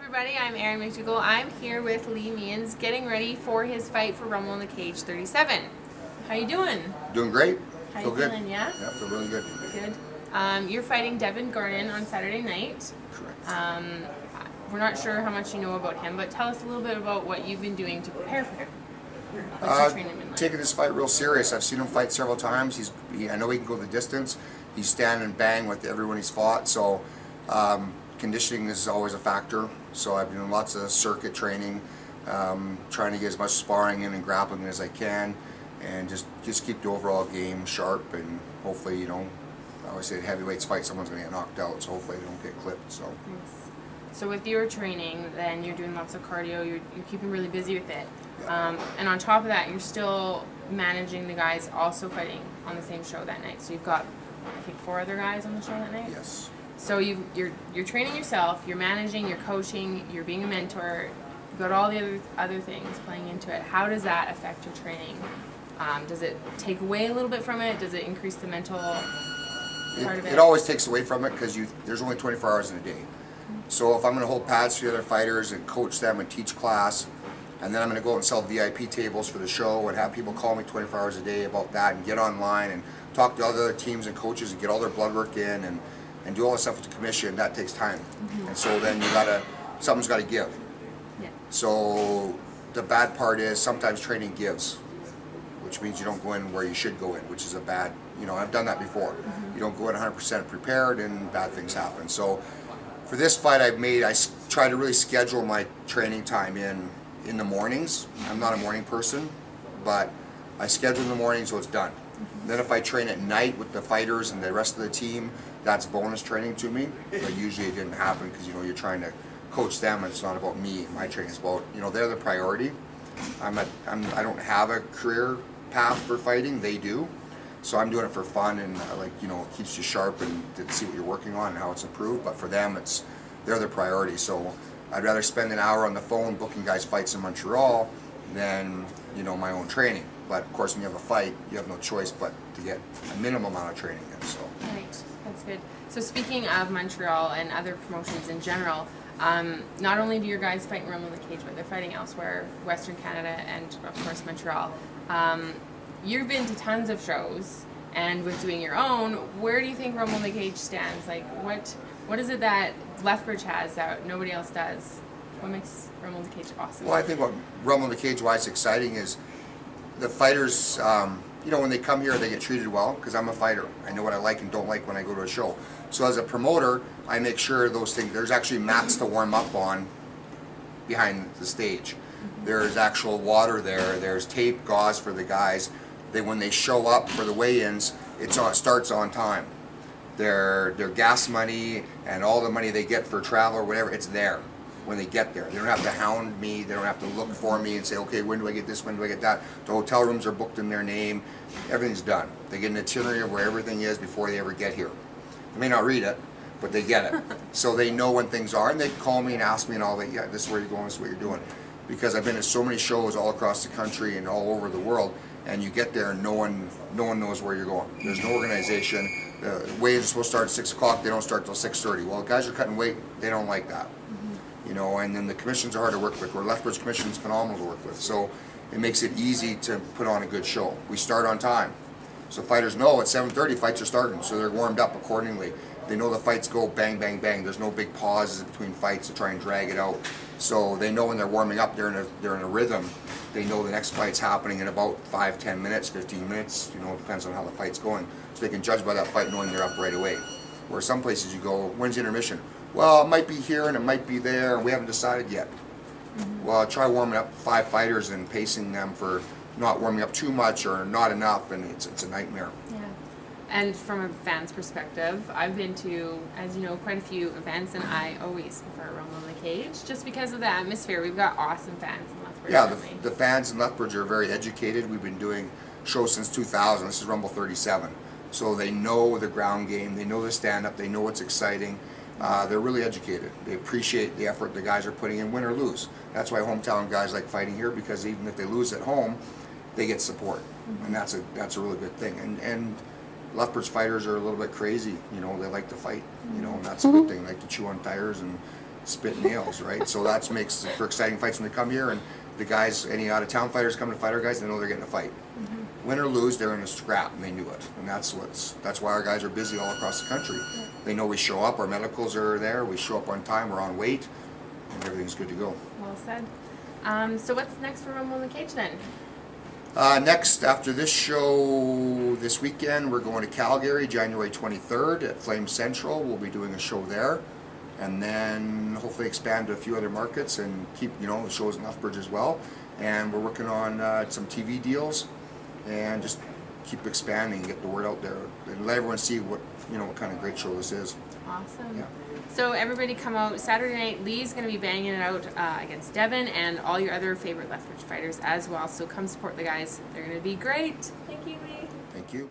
everybody, I'm Erin McDougall. I'm here with Lee Means getting ready for his fight for Rumble in the Cage 37. How you doing? Doing great. How Feel you good. feeling, yeah? Yeah, feel really good. Good. You're fighting Devin Garnon on Saturday night. Correct. We're not sure how much you know about him, but tell us a little bit about what you've been doing to prepare for him. What's your training been like? Taking this fight real serious. I've seen him fight several times. I know he can go the distance. He's stand and bang with everyone he's fought. So conditioning is always a factor. So I've been doing lots of circuit training, trying to get as much sparring in and grappling as I can, and just keep the overall game sharp. And hopefully, I always say in heavyweights fight, someone's going to get knocked out. So hopefully, they don't get clipped. So. Nice. So with your training, then you're doing lots of cardio. You're keeping really busy with it. Yeah. And on top of that, you're still managing the guys also fighting on the same show that night. So you've got, I think, 4 other guys on the show that night? Yes. So you're training yourself, you're managing, you're coaching, you're being a mentor. You've got all the other things playing into it. How does that affect your training? Does it take away a little bit from it? Does it increase the mental part of it? It always takes away from it because there's only 24 hours in a day. So if I'm going to hold pads for the other fighters and coach them and teach class, and then I'm going to go out and sell VIP tables for the show and have people call me 24 hours a day about that and get online and talk to other teams and coaches and get all their blood work in and do all the stuff with the commission, that takes time. Mm-hmm. And so then something's got to give. Yeah. So the bad part is sometimes training gives, which means you don't go in where you should go in, which is a bad, I've done that before. Mm-hmm. You don't go in 100% prepared and bad things happen. So for this fight I try to really schedule my training time in the mornings. I'm not a morning person, but I schedule in the morning so it's done. Mm-hmm. Then if I train at night with the fighters and the rest of the team, that's bonus training to me. But usually it didn't happen because you're trying to coach them and it's not about me. My training is about, they're the priority. I don't have a career path for fighting, they do. So I'm doing it for fun and it keeps you sharp and to see what you're working on and how it's improved. But for them, they're the priority. So I'd rather spend an hour on the phone booking guys' fights in Montreal than my own training. But of course, when you have a fight, you have no choice but to get a minimum amount of training in. So. Right, that's good. So speaking of Montreal and other promotions in general, not only do your guys fight in Rumble in the Cage, but they're fighting elsewhere, Western Canada and of course Montreal. You've been to tons of shows, and with doing your own, where do you think Rumble in the Cage stands? Like, what is it that Lethbridge has that nobody else does? What makes Rumble in the Cage awesome? Well, I think what Rumble in the Cage, why it's exciting is the fighters, when they come here, they get treated well, because I'm a fighter. I know what I like and don't like when I go to a show. So as a promoter, I make sure those things, there's actually mats to warm up on behind the stage. Mm-hmm. There's actual water there. There's tape, gauze for the guys. When they show up for the weigh-ins, it starts on time. Their gas money and all the money they get for travel or whatever, it's there when they get there. They don't have to hound me. They don't have to look for me and say, okay, when do I get this, when do I get that? The hotel rooms are booked in their name. Everything's done. They get an itinerary of where everything is before they ever get here. They may not read it, but they get it. So they know when things are, and they call me and ask me and all that, yeah, this is where you're going, this is what you're doing. Because I've been to so many shows all across the country and all over the world, and you get there and no one knows where you're going. There's no organization. The weigh-ins are supposed to start at 6 o'clock, they don't start till 6:30. Well, guys are cutting weight, they don't like that. Mm-hmm. And then the commissions are hard to work with, where Lethbridge Commission is phenomenal to work with. So it makes it easy to put on a good show. We start on time. So fighters know at 7:30 fights are starting, so they're warmed up accordingly. They know the fights go bang, bang, bang. There's no big pauses between fights to try and drag it out. So they know when they're warming up, they're in a rhythm. They know the next fight's happening in about 5, 10 minutes, 15 minutes. It depends on how the fight's going. So they can judge by that fight knowing they're up right away. Where some places you go, when's the intermission? Well, it might be here and it might be there, and we haven't decided yet. Mm-hmm. Well, try warming up 5 fighters and pacing them for not warming up too much or not enough, and it's a nightmare. Yeah. And from a fan's perspective, I've been to, as you know, quite a few events, and I always prefer Rumble in the Cage just because of the atmosphere. We've got awesome fans in Lethbridge. Yeah, the fans in Lethbridge are very educated. We've been doing shows since 2000. This is Rumble 37. So they know the ground game, they know the stand-up, they know what's exciting. They're really educated. They appreciate the effort the guys are putting in, win or lose. That's why hometown guys like fighting here, because even if they lose at home, they get support. Mm-hmm. And that's a really good thing. And Lethbridge fighters are a little bit crazy, they like to fight, and that's a good thing. They like to chew on tires and spit nails, right? So that makes for exciting fights when they come here, and the guys, any out of town fighters come to fight our guys, they know they're getting a fight. Win or lose, they're in a scrap, and they knew it. And that's why our guys are busy all across the country. They know we show up, our medicals are there, we show up on time, we're on weight, and everything's good to go. Well said. So what's next for Rumble in the Cage then? Next, after this show this weekend, we're going to Calgary, January 23rd at Flame Central. We'll be doing a show there, and then hopefully expand to a few other markets and keep, the shows in Lethbridge as well. And we're working on some TV deals, and just keep expanding, get the word out there, and let everyone see what kind of great show this is. Awesome. Yeah. So everybody come out Saturday night. Lee's going to be banging it out against Devin and all your other favorite Lethbridge fighters as well. So come support the guys. They're going to be great. Thank you, Lee. Thank you.